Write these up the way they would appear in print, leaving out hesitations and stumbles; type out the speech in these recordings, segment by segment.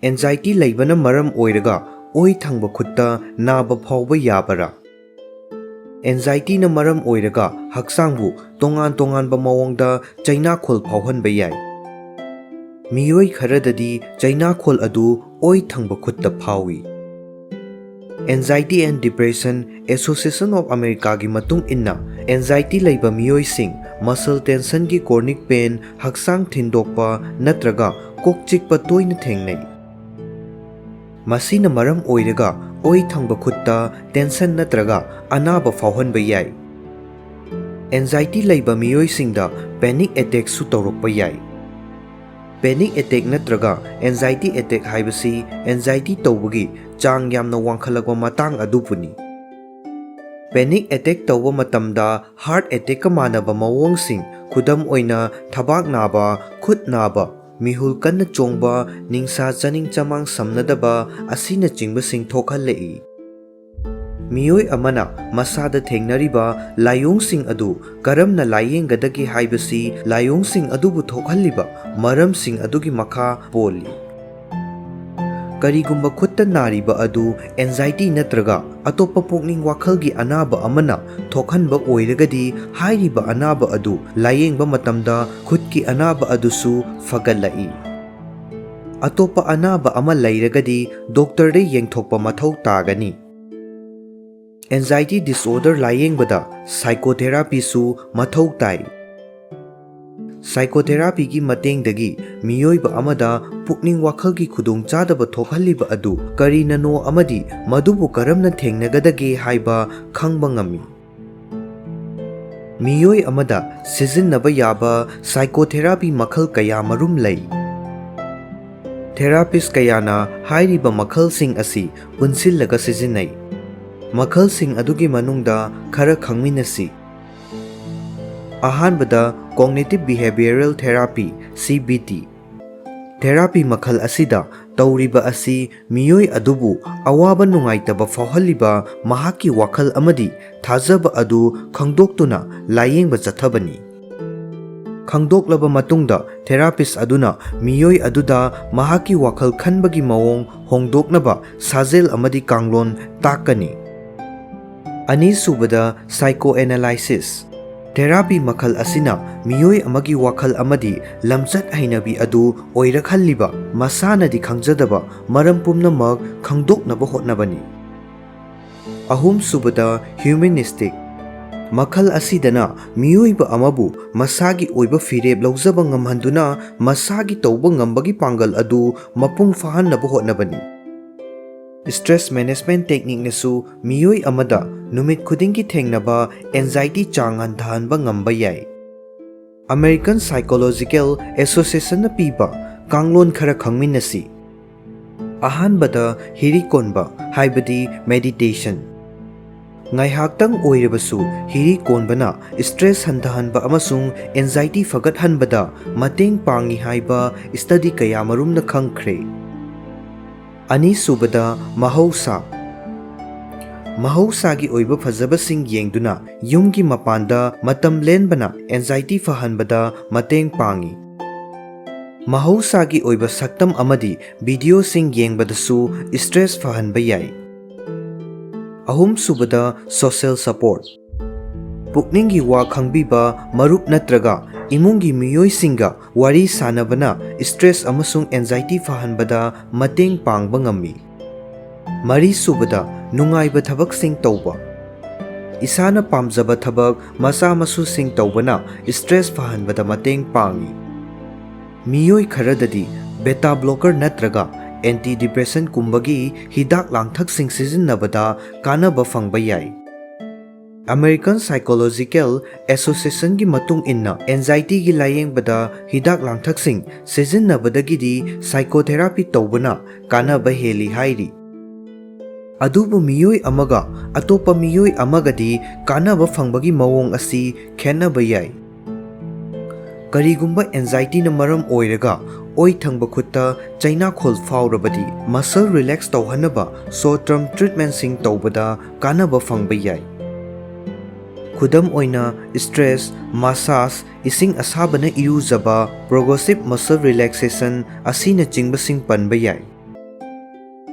Anxiety laibana maram oiraga oi thangba khutta naba faoba YABARA. Anxiety na maram oiraga haksangbu tongan ba mawongda chaina khol phauhanba yai. Miyoi kharadadi chaina khol adu oi thangba khutta phawi. Anxiety and Depression Association of America gi matung inna anxiety laiba miyoi sing muscle tension gi chronic pain haksang thindokpa natraga kok chikpa toina thengnai. Masina maram oiraga oi thangba khutta tension natraga anaba phauhanba yai. Anxiety laiba miyoi singda panic attack su tawrokpa yai. Panic attack natraga anxiety attack haibasi anxiety tawbagi chang yamna wangkhalagwa matang adupuni. Panic attack tawba matamda heart attack ka manaba mawong sing khudam oina thabak naba khut naba mihul kanna chongba ningsa chaning chamang samnadaba asina chingba sing thokhalei. Miyoi amana masada thengnariba layong sing adu karamna layenggadagi haibasi layong sing adubu thokhalliba maram sing adugi makha poli. Karigumba khutta nariba adu anxiety natraga atopa pokning wakhalgi anaba amana thokhanba oiragadi hairiba anaba adu layengba matamda khutki anaba adusu fagalai. Atopa anaba ama lairagadi doctor de yengthokpa mathau tagani. Anxiety disorder layengbada psychotherapy su mathau tai. Psychotherapy gi matengdagi miyoiba amada pukning wakhalgi khudung chadaba thokhalliba adu karinano amadi madubu karamna thengnagadage haiba khangba ngami. Miyoi amada sijinnaba yaba psychotherapy makhal kaya marum lei. Therapist kayana hairiba makhal sing asi punsillaga sijinnai. Makhal sing adugi manungda khara khangminasi. Ahanbada Cognitive Behavioral Therapy CBT Therapy makhal asida tawriba asi miyoi adubu awaba nungaitaba fauhalliba mahaki wakhal amadi thajaba adu khangdoktuna layengba chathabani. Khangdoklaba matungda therapist aduna miyoi aduda mahaki wakhal khanbagi mawong hongdoknaba sajel amadi kanglon takani. Ani subada psychoanalysis Therapy makhal asina miyoi amagi wakhal amadi lamchat hainabi adu oirakhalliba masana di khangjadaba maram pumnamak khangdoknaba hotnabani. Ahum subada humanistic makhal asidana miyoiba amabu masagi oiba fireb laujaba ngamhanduna masagi tawba ngambagi pangal adu mapung fahannaba hotnabani. Stress management technique nasu miyoi amada numit khudingi thengnaba anxiety chang handhanba ngamba yai. American Psychological Association na piba kanglon khara khangminasi. Ahanbada hirikonba haibadi meditation. Ngaihaktang oirabasu hirikonbana stress handhanba amasung anxiety fagathanbada mateng pangi haiba study kaya marumna khangkhre. Ani subada mahosagi oiba fajabasing yengduna yumgi mapanda matam lenbana anxiety fahanbada mateng pangi. Mahosagi oiba saktam amadi video sing yengbadasu stress fahanba yai. Ahum subada social support pukningi wa khangbiba marup natraga imungi miyoi singa wari sanabana stress amasung anxiety fahanbada mateng pangba ngami. Mari subada nungaiba thabak sing tawba. Isana pamjaba thabak masa masu sing tawbana stress fahanbada mateng pangi. Miyoi kharadadi beta blocker natraga antidepressant kumbagi hidak langthak sing sijinnabada kanaba fangba yai. American Psychological Association gi matung inna anxiety gi layengbada hidak langthak sing sijinnabadagidi psychotherapy tawbana kanaba heli hairi. Adubu miyoi amaga atopa miyoi amagadi kanaba fangbagi mawong asi khenaba yai. Karigumba anxiety na maram oiraga oi thangba khutta chaina khol faurabadi muscle relax tawhanaba short term treatment sing tawbada kanaba fangba yai. Khudam oina stress massage ising asabana iruzaba progressive muscle relaxation asina chingbasing panba yai.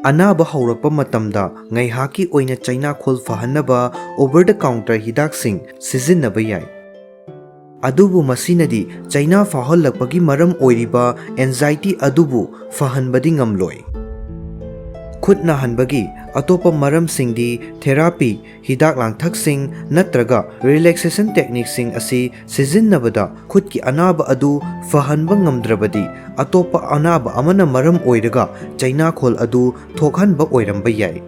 ꯑꯅꯥꯕ ꯍꯧꯔꯛꯄ ꯃꯇꯝꯗ ꯉꯥꯏꯍꯥꯛꯀꯤ ꯑꯣꯏꯅ ꯆꯩꯅꯥꯈꯣꯜ ꯐꯍꯟꯅꯕ over the counter ꯍꯤꯗꯥꯛꯁꯤꯡ ꯁꯤꯖꯤꯟꯅꯕ ꯌꯥꯏ꯫ ꯑꯗꯨꯕꯨ ꯃꯁꯤꯅꯗꯤ ꯆꯩꯅꯥ ꯐꯥꯎꯍꯜꯂꯛꯄꯒꯤ ꯃꯔꯝ ꯑꯣꯏꯔꯤꯕ ꯑꯦꯟꯖꯥꯏꯇꯤ ꯑꯗꯨꯕꯨ ꯐꯍꯟꯕꯗꯤ ꯉꯝꯂꯣꯏ꯫ ꯈꯨꯠ ꯅꯥꯍꯟꯕꯒꯤ ꯑꯇꯣꯞꯄ ꯃꯔꯝꯁꯤꯡꯗꯤ ꯊꯦꯔꯥꯄꯤ, ꯍꯤꯗꯥꯛ ꯂꯥꯡꯊꯛꯁꯤꯡ ꯅꯠꯇ꯭ꯔꯒ ꯔꯤꯂꯦꯛꯁꯦꯁꯟ ꯇꯦꯛꯅꯤꯛꯁꯤꯡ ꯑꯁꯤ ꯁꯤꯖꯤꯟꯅꯕꯗ ꯈꯨꯠꯀꯤ ꯑꯅꯥꯕ ꯑꯗꯨ ꯐꯍꯟꯕ ꯉꯝꯗ꯭ꯔꯕꯗꯤ ꯑꯇꯣꯞꯄ ꯑꯅꯥꯕ ꯑꯃꯅ ꯃꯔꯝ ꯑꯣꯏꯔꯒ ꯆꯩꯅꯥꯈꯣꯜ ꯑꯗꯨ ꯊꯣꯛꯍꯟꯕ ꯑꯣꯏꯔꯝꯕ ꯌꯥꯏ꯫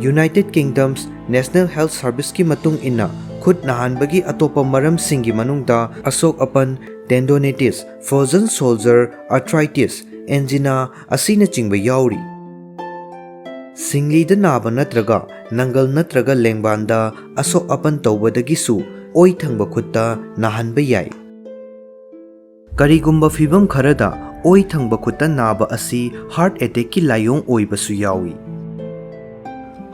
ꯌꯨꯅꯥꯏꯇꯦꯗ ꯀꯤꯡꯗꯝꯁ ꯅꯦꯁꯅꯦꯜ ꯍꯦꯜꯊ ꯁꯔꯚꯤꯁꯀꯤ ꯃꯇꯨꯡ ꯏꯟꯅ ꯈꯨꯠ ꯅꯥꯍꯟꯕꯒꯤ ꯑꯇꯣꯞꯄ ꯃꯔꯝꯁꯤꯡꯒꯤ ꯃꯅꯨꯡꯗ ꯑꯁꯣꯛ-ꯑꯄꯟ, ꯇꯦꯟꯗꯣꯅꯤꯇꯤꯁ, ꯐ꯭ꯔꯣꯖꯟ ꯁꯣꯜꯖꯔ ꯑꯥꯔꯊ꯭ꯔꯥꯏꯇꯤꯁ, ꯑꯦꯟꯖꯤꯅꯥ ꯑꯁꯤꯅꯆꯤꯡꯕ ꯌꯥꯎꯔꯤ꯫ ꯁꯤꯡꯂꯤꯗ ꯅꯥꯕ ꯅꯠꯇ꯭ꯔꯒ ꯅꯪꯒꯜ ꯅꯠꯇ꯭ꯔꯒ ꯂꯦꯡꯕꯥꯟꯗ ꯑꯁꯣꯛ-ꯑꯄꯟ ꯇꯧꯕꯗꯒꯤꯁꯨ ꯑꯣꯏ ꯊꯪꯕ ꯈꯨꯠꯇ ꯅꯥꯍꯟꯕ ꯌꯥꯏ꯫ ꯀꯔꯤꯒꯨꯝꯕ ꯐꯤꯚꯝ ꯈꯔꯗ ꯑꯣꯏ ꯊꯪꯕ ꯈꯨꯠꯇ ꯅꯥꯕ ꯑꯁꯤ ꯍꯥꯔꯠ ꯑꯦꯇꯦꯛꯀꯤ ꯂꯥꯏꯑꯣꯡ ꯑꯣꯏꯕꯁꯨ ꯌꯥꯎꯏ꯫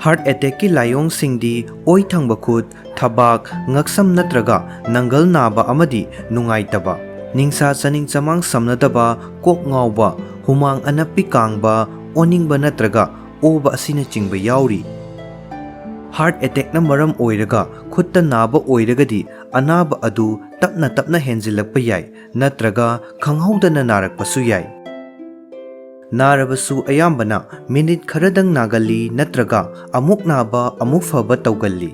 ꯍꯥꯔꯠ ꯑꯦꯇꯦꯛꯀꯤ ꯂꯥꯏꯑꯣꯡꯁꯤꯡꯗꯤ ꯑꯣꯏ ꯊꯪꯕ ꯈꯨꯠ, ꯊꯕꯥꯛ, ꯉꯛꯁꯝ ꯅꯠꯇ꯭ꯔꯒ ꯅꯪꯒꯜ ꯅꯥꯕ ꯑꯃꯗꯤ ꯅꯨꯡꯉꯥꯏꯇꯕ, ꯅꯤꯡꯁꯥ ꯆꯥꯅꯤꯡ ꯆꯃꯥꯡ ꯁꯝꯅꯗꯕ, ꯀꯣꯛ ꯉꯥꯎꯕ, ꯍꯨꯃꯥꯡ ꯑꯅꯞꯄꯤ ꯀꯥꯡꯕ, ꯑꯣꯅꯤꯡꯕ ꯅꯠꯇ꯭ꯔꯒ ꯑꯣꯕ ꯑꯁꯤꯅꯆꯤꯡꯕ ꯌꯥꯎꯔꯤ꯫ ꯍꯥꯔꯠ ꯑꯦꯇꯦꯛꯅ ꯃꯔꯝ ꯑꯣꯏꯔꯒ ꯈꯨꯠꯇ ꯅꯥꯕ ꯑꯣꯏꯔꯒꯗꯤ ꯑꯅꯥꯕ ꯑꯗꯨ ꯇꯞꯅ ꯇꯞꯅ ꯍꯦꯟꯖꯤꯜꯂꯛꯄ ꯌꯥꯏ ꯅꯠꯇ꯭ꯔꯒ ꯈꯪꯍꯧꯗꯅ ꯅꯥꯔꯛꯄꯁꯨ ꯌꯥꯏ꯫ ꯅꯥꯔꯕꯁꯨ ꯑꯌꯥꯝꯕꯅ ꯃꯤꯅꯤꯠ ꯈꯔꯗꯪ ꯅꯥꯒꯜꯂꯤ ꯅꯠꯇ꯭ꯔꯒ ꯑꯃꯨꯛ ꯅꯥꯕ ꯑꯃꯨꯛ ꯐꯕ ꯇꯧꯒꯜꯂꯤ꯫